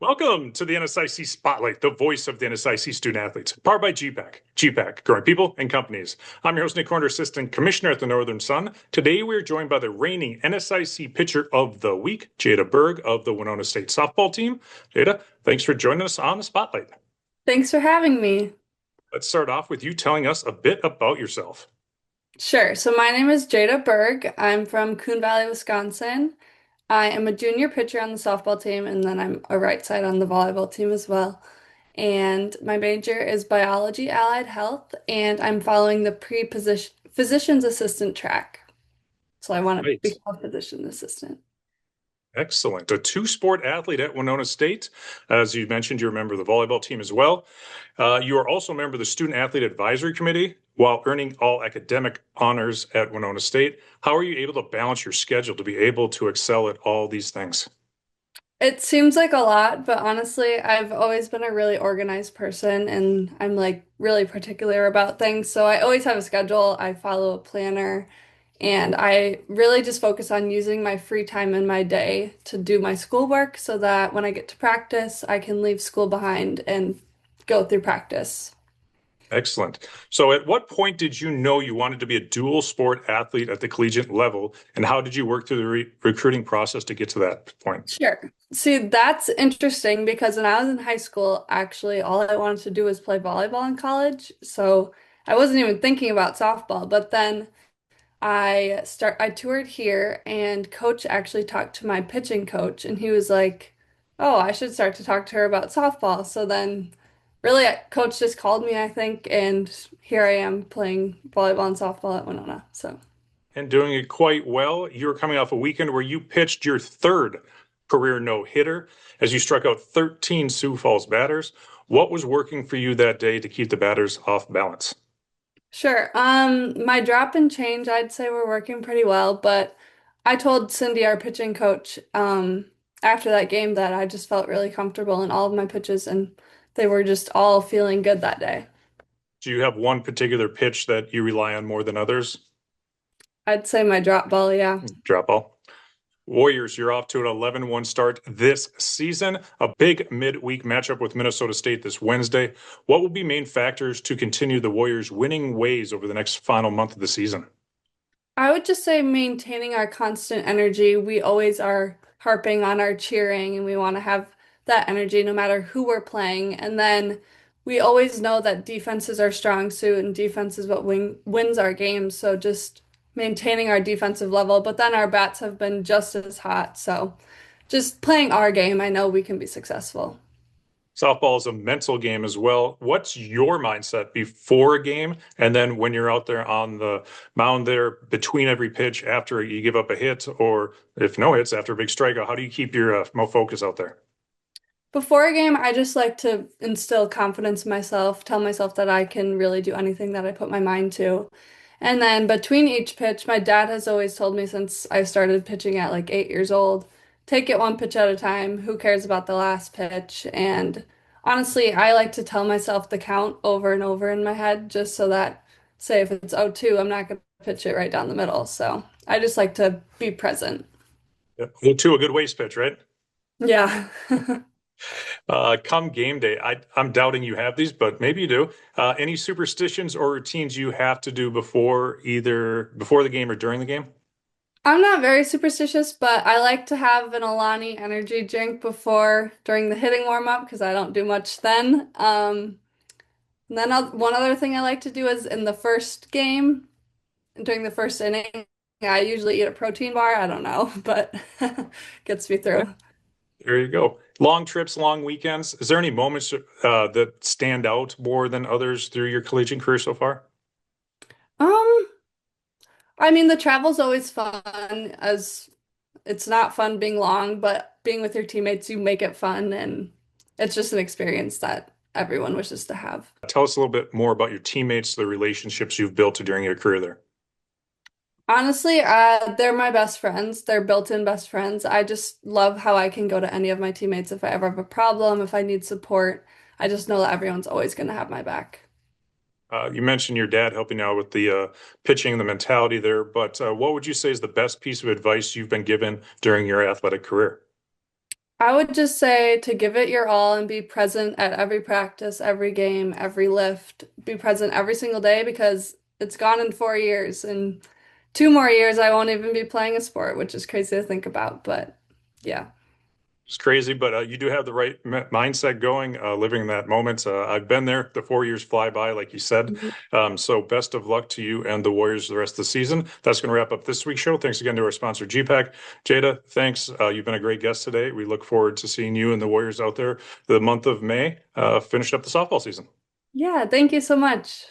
Welcome to the NSIC Spotlight, the voice of the NSIC student athletes, powered by gpac. gpac, growing people and companies. I'm your host, Nick Horner, Assistant Commissioner at the Northern Sun. Today, we're joined by the reigning NSIC Pitcher of the Week, Jayda Berg of the Winona State softball team. Jayda, thanks for joining us on the Spotlight. Thanks for having me. Let's start off with you telling us a bit about yourself. Sure. So my name is Jayda Berg. I'm from Coon Valley, Wisconsin. I am a junior pitcher on the softball team, and then I'm a right side on the volleyball team as well. And my major is biology allied health, and I'm following the pre-position physician's assistant track. So I want to Right. become a physician assistant. Excellent. A two-sport athlete at Winona State. As you mentioned, you're a member of the volleyball team as well. You are also a member of the Student Athlete Advisory Committee while earning all academic honors at Winona State. How are you able to balance your schedule to be able to excel at all these things? It seems like a lot, but honestly, I've always been a really organized person and I'm like really particular about things. So I always have a schedule, I follow a planner, and I really just focus on using my free time in my day to do my schoolwork so that when I get to practice, I can leave school behind and go through practice. Excellent. So at what point did you know you wanted to be a dual sport athlete at the collegiate level, and how did you work through the recruiting process to get to that point? Sure. See, that's interesting because when I was in high school, actually, all I wanted to do was play volleyball in college. So I wasn't even thinking about softball. But then I toured here and coach actually talked to my pitching coach and he was like, "Oh, I should start to talk to her about softball." So then really coach just called me, I think, and here I am playing volleyball and softball at Winona. So And doing it quite well. You were coming off a weekend where you pitched your third career no-hitter as you struck out 13 Sioux Falls batters. What was working for you that day to keep the batters off balance? sure. My drop and change, I'd say we're working pretty well, but I told Cindy, our pitching coach, after that game that I just felt really comfortable in all of my pitches and they were just all feeling good that day. Do you have one particular pitch that you rely on more than others? I'd say my drop ball, yeah. Drop ball. Warriors, you're off to an 11-1 start this season. A big midweek matchup with Minnesota State this Wednesday. What will be main factors to continue the Warriors' winning ways over the next final month of the season? I would just say maintaining our constant energy. We always are harping on our cheering and we want to have that energy no matter who we're playing. And then we always know that defense is our strong suit and defense is what wins our games. So just maintaining our defensive level. But then our bats have been just as hot. So just playing our game, I know we can be successful. Softball is a mental game as well. What's your mindset before a game? And then when you're out there on the mound there between every pitch after you give up a hit, or if no hits after a big strikeout, how do you keep your focus out there? Before a game, I just like to instill confidence in myself, tell myself that I can really do anything that I put my mind to. And then between each pitch, my dad has always told me since I started pitching at like 8 years old, take it one pitch at a time. Who cares about the last pitch? And honestly, I like to tell myself the count over and over in my head just so that, say, if it's 0-2, I'm not going to pitch it right down the middle. So I just like to be present. Yep. 0-2, a good waste pitch, right? Yeah. Come game day, I'm doubting you have these, but maybe you do. Any superstitions or routines you have to do either before the game or during the game? I'm not very superstitious, but I like to have an Alani energy drink before during the hitting warm up because I don't do much then. And then one other thing I like to do is in the first game, during the first inning, I usually eat a protein bar. I don't know, but gets me Okay, through. there you go. Long trips, long weekends. Is there any moments that stand out more than others through your collegiate career so far? Um, I mean, the travel's always fun as it's not fun being long, but being with your teammates, you make it fun and it's just an experience that everyone wishes to have. Tell us a little bit more about your teammates, the relationships you've built during your career there. Honestly, they're my best friends. They're built-in best friends. I just love how I can go to any of my teammates if I ever have a problem, if I need support. I just know that everyone's always going to have my back. You mentioned your dad helping out with the pitching, the mentality there, but what would you say is the best piece of advice you've been given during your athletic career? I would just say to give it your all and be present at every practice, every game, every lift. Be present every single day because it's gone in 4 years. And 2 more years, I won't even be playing a sport, which is crazy to think about. But yeah. It's crazy, but you do have the right mindset going, living in that moment. I've been there. The 4 years fly by, like you said. Mhm. So best of luck to you and the Warriors the rest of the season. That's going to wrap up this week's show. Thanks again to our sponsor, gpac. Jayda, thanks. You've been a great guest today. We look forward to seeing you and the Warriors out there the month of May, finished up the softball season. Yeah, thank you so much.